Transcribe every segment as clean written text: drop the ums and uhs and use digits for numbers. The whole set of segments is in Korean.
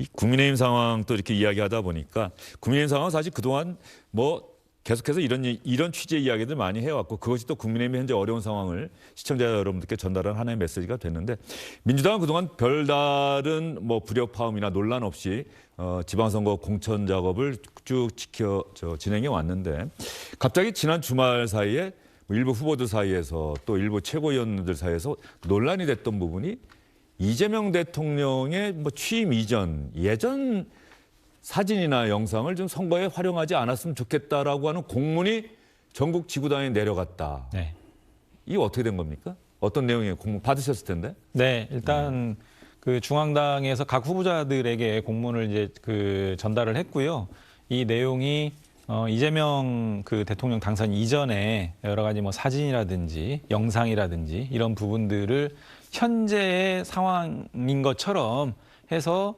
이 국민의힘 상황 또 이렇게 이야기하다 보니까 국민의힘 상황은 사실 그동안 뭐 계속해서 이런 취지의 이야기들 많이 해왔고 그것이 또 국민의힘의 현재 어려운 상황을 시청자 여러분들께 전달한 하나의 메시지가 됐는데 민주당은 그동안 별다른 뭐 불협화음이나 논란 없이 지방선거 공천 작업을 쭉 진행해 왔는데 갑자기 지난 주말 사이에 뭐 일부 후보들 사이에서 또 일부 최고위원들 사이에서 논란이 됐던 부분이 이재명 대통령의 뭐 취임 이전 예전 사진이나 영상을 좀 선거에 활용하지 않았으면 좋겠다라고 하는 공문이 전국 지구단에 내려갔다. 네. 이게 어떻게 된 겁니까? 어떤 내용의 공문 받으셨을 텐데? 네, 일단 그 중앙당에서 각 후보자들에게 공문을 이제 전달을 했고요. 이 내용이 이재명 그 대통령 당선 이전에 여러 가지 뭐 사진이라든지 영상이라든지 이런 부분들을 현재의 상황인 것처럼 해서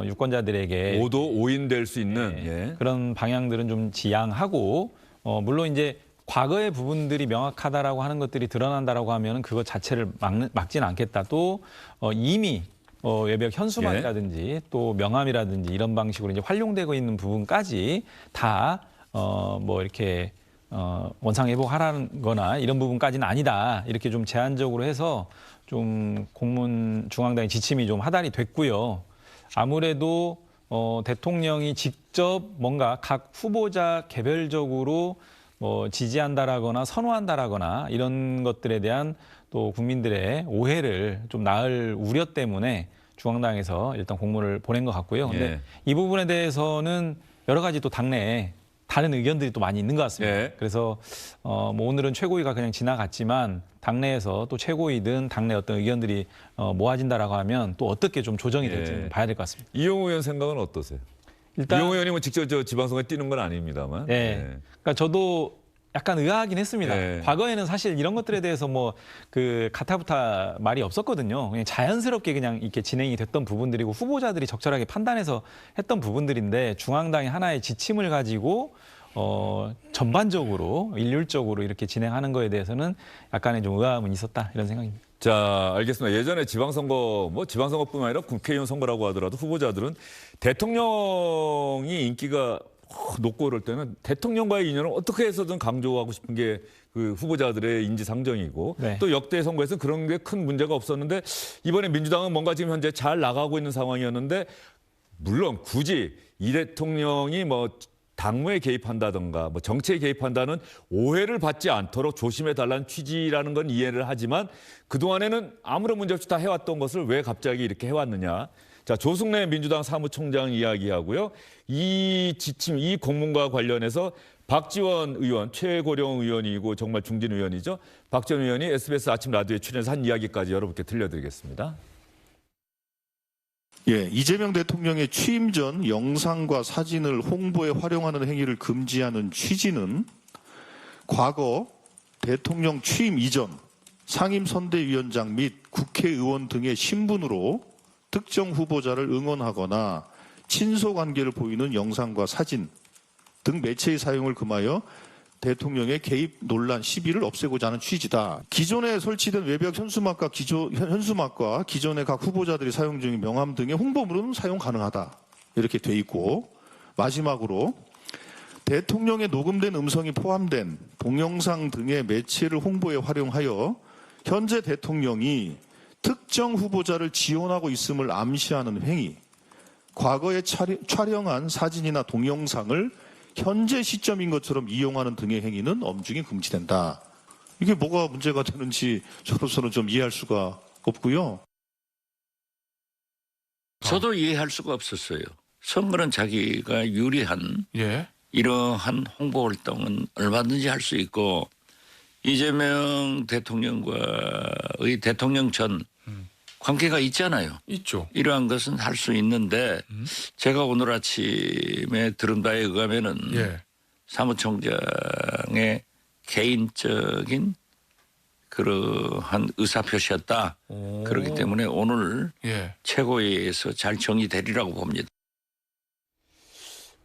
유권자들에게 오인될 수 있는 예. 그런 방향들은 좀 지양하고 물론 이제 과거의 부분들이 명확하다라고 하는 것들이 드러난다라고 하면 그것 자체를 막지는 않겠다. 또 이미 외벽 현수막이라든지 또 명함이라든지 이런 방식으로 이제 활용되고 있는 부분까지 다 뭐 이렇게 원상 회복하라는 거나 이런 부분까지는 아니다. 이렇게 좀 제한적으로 해서 좀 중앙당의 지침이 좀 하달이 됐고요. 아무래도 대통령이 직접 뭔가 각 후보자 개별적으로 뭐 지지한다라거나 선호한다라거나 이런 것들에 대한 또 국민들의 오해를 좀 낳을 우려 때문에 중앙당에서 일단 공문을 보낸 것 같고요. 근데 이 부분에 대해서는 여러 가지 또 당내에 다른 의견들이 또 많이 있는 것 같습니다. 그래서 뭐 오늘은 최고위가 그냥 지나갔지만 당내에서 또 최고위든 당내 어떤 의견들이 모아진다라고 하면 또 어떻게 좀 조정이 될지 봐야 될 것 같습니다. 이용우 의원 생각은 어떠세요? 일단 이용우 의원이 뭐 직접 지방선거에 뛰는 건 아닙니다만. 그러니까 저도 약간 의아하긴 했습니다. 과거에는 사실 이런 것들에 대해서 뭐 가타부타 말이 없었거든요. 그냥 자연스럽게 그냥 이렇게 진행이 됐던 부분들이고 후보자들이 적절하게 판단해서 했던 부분들인데 중앙당이 하나의 지침을 가지고 전반적으로 일률적으로 이렇게 진행하는 거에 대해서는 약간의 좀 의아함은 있었다 이런 생각입니다. 자, 알겠습니다. 예전에 지방선거뿐만 아니라 국회의원 선거라고 하더라도 후보자들은 대통령이 인기가 높고 그럴 때는 대통령과의 인연을 어떻게 해서든 강조하고 싶은 게 그 후보자들의 인지상정이고 또 역대 선거에서 그런 게 큰 문제가 없었는데 이번에 민주당은 뭔가 지금 현재 잘 나가고 있는 상황이었는데 물론 굳이 이 대통령이 뭐 당무에 개입한다든가 뭐 정치에 개입한다는 오해를 받지 않도록 조심해달라는 취지라는 건 이해를 하지만 그동안에는 아무런 문제 없이 다 해왔던 것을 왜 갑자기 이렇게 해왔느냐. 자, 조승래 민주당 사무총장 이야기하고요. 이 지침, 이 공문과 관련해서 박지원 의원, 최고령 의원이고 정말 중진 의원이죠. 박지원 의원이 SBS 아침 라디오에 출연해서 한 이야기까지 여러분께 들려드리겠습니다. 예, 이재명 대통령의 취임 전 영상과 사진을 홍보에 활용하는 행위를 금지하는 취지는 과거 대통령 취임 이전 상임선대위원장 및 국회의원 등의 신분으로 특정 후보자를 응원하거나 친소 관계를 보이는 영상과 사진 등 매체의 사용을 금하여 대통령의 개입 논란 시비를 없애고자 하는 취지다. 기존에 설치된 외벽 현수막과 기존의 각 후보자들이 사용 중인 명함 등의 홍보물은 사용 가능하다. 이렇게 돼 있고 마지막으로 대통령의 녹음된 음성이 포함된 동영상 등의 매체를 홍보에 활용하여 현재 대통령이 특정 후보자를 지원하고 있음을 암시하는 행위, 과거에 촬영한 사진이나 동영상을 현재 시점인 것처럼 이용하는 등의 행위는 엄중히 금지된다. 이게 뭐가 문제가 되는지 저로서는 좀 이해할 수가 없고요. 저도 이해할 수가 없었어요. 선거는 자기가 유리한 이러한 홍보 활동은 얼마든지 할 수 있고 이재명 대통령과의 대통령 전 관계가 있잖아요. 있죠. 이러한 것은 할 수 있는데 제가 오늘 아침에 들은 바에 의하면은 사무총장의 개인적인 그러한 의사표시였다. 그렇기 때문에 오늘 최고위에서 잘 정리되리라고 봅니다.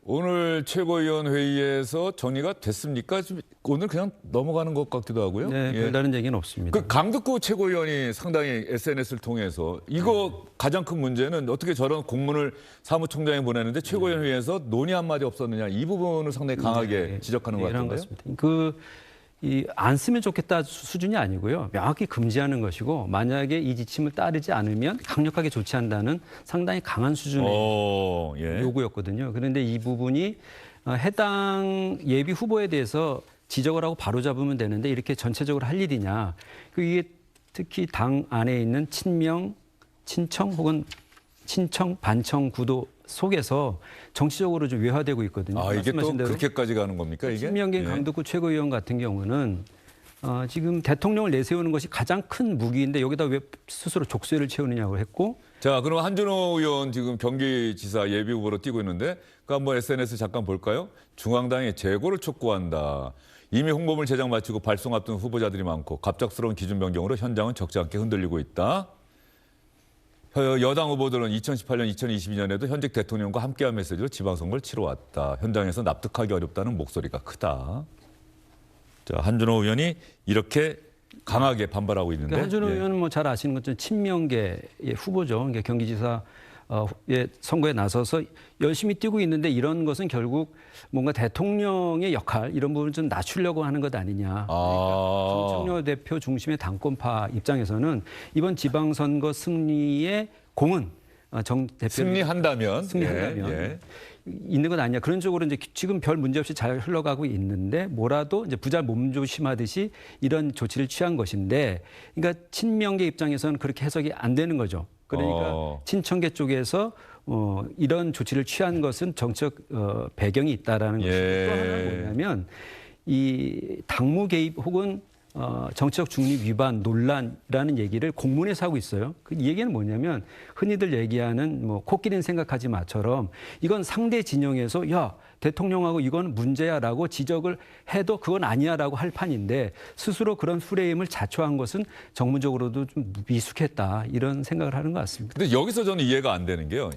오늘 최고위원 회의에서 정리가 됐습니까? 지금 오늘 그냥 넘어가는 것 같기도 하고요. 네, 예. 별다른 얘기는 없습니다. 그 강덕구 최고위원이 상당히 SNS를 통해서 이거 가장 큰 문제는 어떻게 저런 공문을 사무총장에 보내는데 최고위원 회의에서 논의 한마디 없었느냐 이 부분을 상당히 강하게 지적하는 것 이런 같은데요. 같습니다. 안 쓰면 좋겠다 수준이 아니고요. 명확히 금지하는 것이고 만약에 이 지침을 따르지 않으면 강력하게 조치한다는 상당히 강한 수준의 예. 요구였거든요. 그런데 이 부분이 해당 예비 후보에 대해서 지적을 하고 바로잡으면 되는데 이렇게 전체적으로 할 일이냐. 이게 특히 당 안에 있는 친명, 친청 혹은 친청, 반청 구도 속에서 정치적으로 좀 외화되고 있거든요. 아, 이게 또 말씀하신 대로 그렇게까지 가는 겁니까, 이게? 친명계 강덕구 최고위원 같은 경우는 지금 대통령을 내세우는 것이 가장 큰 무기인데 여기다 왜 스스로 족쇄를 채우느냐고 했고. 자, 그럼 한준호 의원 지금 경기지사 예비 후보로 뛰고 있는데 그 한번 SNS 잠깐 볼까요? 중앙당의 재고를 촉구한다. 이미 홍보물 제작 마치고 발송 앞둔 후보자들이 많고 갑작스러운 기준 변경으로 현장은 적지 않게 흔들리고 있다. 여당 후보들은 2018년, 2022년에도 현직 대통령과 함께한 메시지로 지방선거를 치러왔다. 현장에서 납득하기 어렵다는 목소리가 크다. 자, 한준호 의원이 이렇게 강하게 반발하고 있는데. 그러니까 한준호 의원은 뭐 잘 아시는 것처럼 친명계의 후보죠. 그러니까 경기지사 선거에 나서서 열심히 뛰고 있는데 이런 것은 결국 뭔가 대통령의 역할 이런 부분을 좀 낮추려고 하는 것 아니냐. 그러니까 정청래 대표 중심의 당권파 입장에서는 이번 지방선거 승리의 공은 정 대표 승리한다면 있는 것 아니냐. 그런 쪽으로 이제 지금 별 문제 없이 잘 흘러가고 있는데 뭐라도 이제 부자 몸조심하듯이 이런 조치를 취한 것인데, 그러니까 친명계 입장에서는 그렇게 해석이 안 되는 거죠. 그러니까 친청계 쪽에서 이런 조치를 취한 것은 정책 배경이 있다라는 것이고 또 하나는 뭐냐면 이 당무 개입 혹은 정치적 중립 위반 논란이라는 얘기를 공문에서 하고 있어요. 이 얘기는 뭐냐면 흔히들 얘기하는 뭐 코끼리는 생각하지 마처럼 이건 상대 진영에서 야 대통령하고 이건 문제야라고 지적을 해도 그건 아니야라고 할 판인데 스스로 그런 프레임을 자초한 것은 정무적으로도 좀 미숙했다 이런 생각을 하는 것 같습니다. 근데 여기서 저는 이해가 안 되는 게요.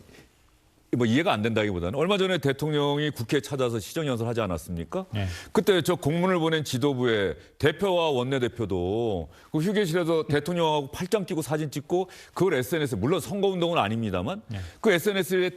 뭐 이해가 안 된다기보다는 얼마 전에 대통령이 국회에 찾아서 시정연설하지 않았습니까? 네. 그때 저 공문을 보낸 지도부의 대표와 원내대표도 그 휴게실에서 대통령하고 팔짱 끼고 사진 찍고 그걸 SNS에 물론 선거운동은 아닙니다만 그 SNS에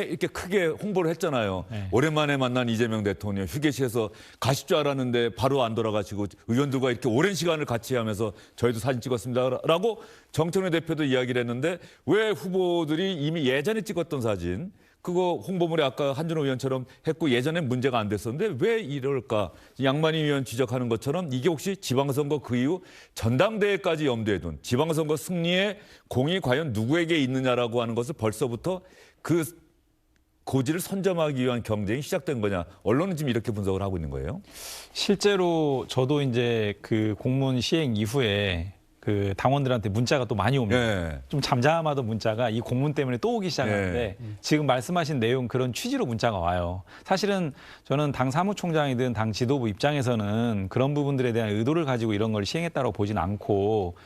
이렇게 크게 홍보를 했잖아요. 오랜만에 만난 이재명 대통령 휴게실에서 가실 줄 알았는데 바로 안 돌아가시고 의원들과 이렇게 오랜 시간을 같이 하면서 저희도 사진 찍었습니다라고 정청래 대표도 이야기를 했는데 왜 후보들이 이미 예전에 찍었던 사진 그거 홍보물에 아까 한준호 의원처럼 했고 예전엔 문제가 안 됐었는데 왜 이럴까? 양만희 의원 지적하는 것처럼 이게 혹시 지방선거 그 이후 전당대회까지 염두에 둔 지방선거 승리의 공이 과연 누구에게 있느냐라고 하는 것을 벌써부터 그 고지를 선점하기 위한 경쟁이 시작된 거냐. 언론은 지금 이렇게 분석을 하고 있는 거예요. 실제로 저도 이제 그 공문 시행 이후에 그 당원들한테 문자가 또 많이 옵니다. 좀 잠잠하던 문자가 이 공문 때문에 또 오기 시작하는데 지금 말씀하신 내용 그런 취지로 문자가 와요. 사실은 저는 당 사무총장이든 당 지도부 입장에서는 그런 부분들에 대한 의도를 가지고 이런 걸 시행했다고 보진 않고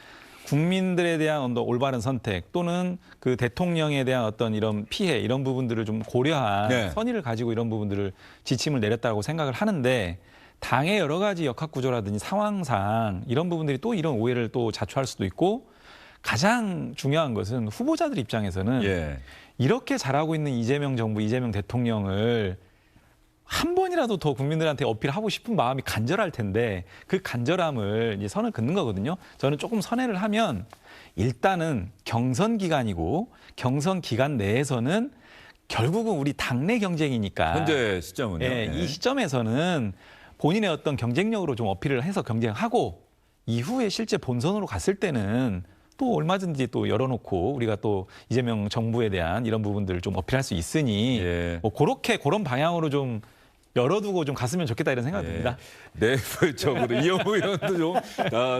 국민들에 대한 올바른 선택 또는 그 대통령에 대한 어떤 이런 피해 이런 부분들을 좀 고려한 선의를 가지고 이런 부분들을 지침을 내렸다고 생각을 하는데 당의 여러 가지 역학 구조라든지 상황상 이런 부분들이 또 이런 오해를 또 자초할 수도 있고 가장 중요한 것은 후보자들 입장에서는 이렇게 잘하고 있는 이재명 정부, 이재명 대통령을 한 번이라도 더 국민들한테 어필하고 싶은 마음이 간절할 텐데 그 간절함을 이제 선을 긋는 거거든요. 저는 조금 선회를 하면 일단은 경선 기간이고 경선 기간 내에서는 결국은 우리 당내 경쟁이니까 현재 시점은요. 이 시점에서는 본인의 어떤 경쟁력으로 좀 어필을 해서 경쟁하고 이후에 실제 본선으로 갔을 때는 또 얼마든지 또 열어놓고 우리가 또 이재명 정부에 대한 이런 부분들을 좀 어필할 수 있으니 뭐 그런 방향으로 좀 열어두고 좀 갔으면 좋겠다 이런 생각이 듭니다. 내부적으로 이영호 의원도 좀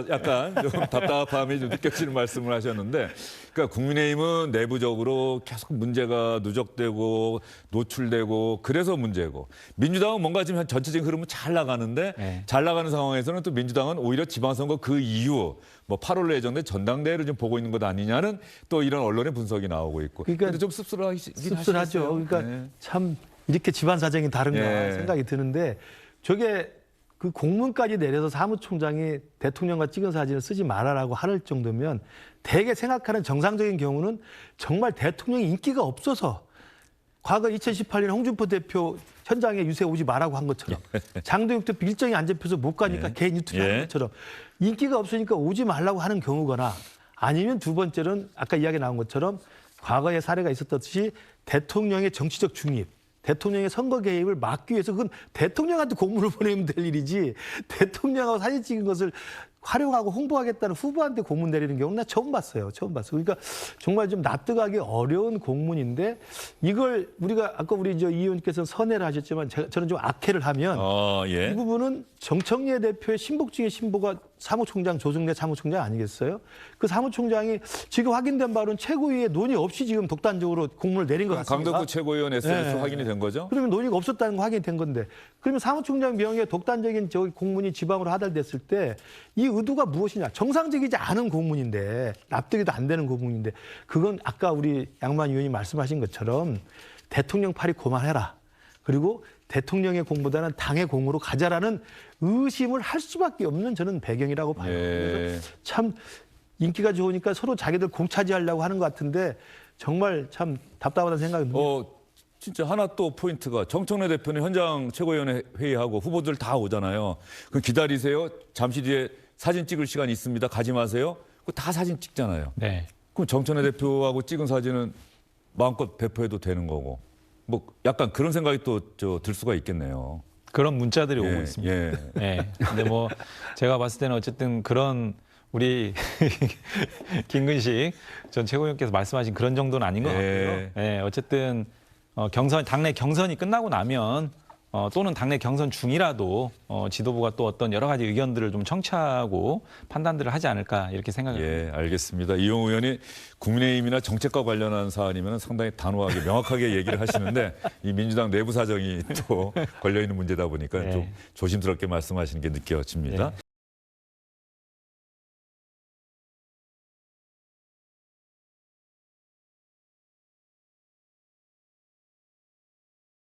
약간 좀 답답함이 좀 느껴지는 말씀을 하셨는데, 그러니까 국민의힘은 내부적으로 계속 문제가 누적되고 노출되고 그래서 문제고, 민주당은 뭔가 지금 전체적인 흐름은 잘 나가는데 잘 나가는 상황에서는 또 민주당은 오히려 지방선거 그 이후 뭐 8월로 예정된 전당대회를 좀 보고 있는 것 아니냐는 또 이런 언론의 분석이 나오고 있고. 그러니까 근데 좀 씁쓸하죠. 그러니까 참. 이렇게 집안 사정이 다른가 예. 생각이 드는데 저게 그 공문까지 내려서 사무총장이 대통령과 찍은 사진을 쓰지 말아라고 할 정도면 대개 생각하는 정상적인 경우는 정말 대통령이 인기가 없어서 과거 2018년 홍준표 대표 현장에 유세 오지 말라고 한 것처럼 장동혁 대표 일정이 안 잡혀서 못 가니까 개인 유튜브 하는 것처럼 인기가 없으니까 오지 말라고 하는 경우거나 아니면 두 번째는 아까 이야기 나온 것처럼 과거의 사례가 있었듯이 대통령의 정치적 중립, 대통령의 선거 개입을 막기 위해서 그건 대통령한테 공문을 보내면 될 일이지 대통령하고 사진 찍은 것을 활용하고 홍보하겠다는 후보한테 공문 내리는 경우는 나 처음 봤어요. 처음 봤어요. 그러니까 정말 좀 납득하기 어려운 공문인데 이걸 우리가 아까 우리 이 의원께서 선회를 하셨지만 저는 좀 악해를 하면 예. 이 부분은 정청래 대표의 신복 중에 신보가 사무총장 조정래 사무총장 아니겠어요? 그 사무총장이 지금 확인된 바로는 최고위에 논의 없이 지금 독단적으로 공문을 내린 것 같습니다. 강덕구 최고위원 SNS 확인이 된 거죠? 그러면 논의가 없었다는 거 확인이 된 건데 그러면 사무총장 명의의 독단적인 공문이 지방으로 하달됐을 때 이 의도가 무엇이냐? 정상적이지 않은 공문인데 납득이 안 되는 공문인데 그건 아까 우리 양만 의원이 말씀하신 것처럼 대통령 팔이 고만해라. 그리고 대통령의 공보다는 당의 공으로 가자라는 의심을 할 수밖에 없는 저는 배경이라고 봐요. 그래서 참 인기가 좋으니까 서로 자기들 공차지하려고 하는 것 같은데 정말 참 답답하다는 생각이 듭니다. 진짜 하나 또 포인트가 정청래 대표는 현장 최고위원회 회의하고 후보들 다 오잖아요. 그럼 기다리세요. 잠시 뒤에 사진 찍을 시간이 있습니다. 가지 마세요. 다 사진 찍잖아요. 네. 그럼 정청래 대표하고 찍은 사진은 마음껏 배포해도 되는 거고. 뭐 약간 그런 생각이 또 들 수가 있겠네요. 그런 문자들이 오고 있습니다. 예. 근데 뭐 제가 봤을 때는 어쨌든 그런 우리 김근식 전 최고위원께서 말씀하신 그런 정도는 아닌 것 같고요. 예. 어쨌든 당내 경선이 끝나고 나면 또는 당내 경선 중이라도 지도부가 또 어떤 여러 가지 의견들을 좀 청취하고 판단들을 하지 않을까 이렇게 생각합니다. 예, 알겠습니다. 이용 의원이 국민의힘이나 정책과 관련한 사안이면 상당히 단호하게 명확하게 얘기를 하시는데 이 민주당 내부 사정이 또 걸려 있는 문제다 보니까 좀 조심스럽게 말씀하시는 게 느껴집니다.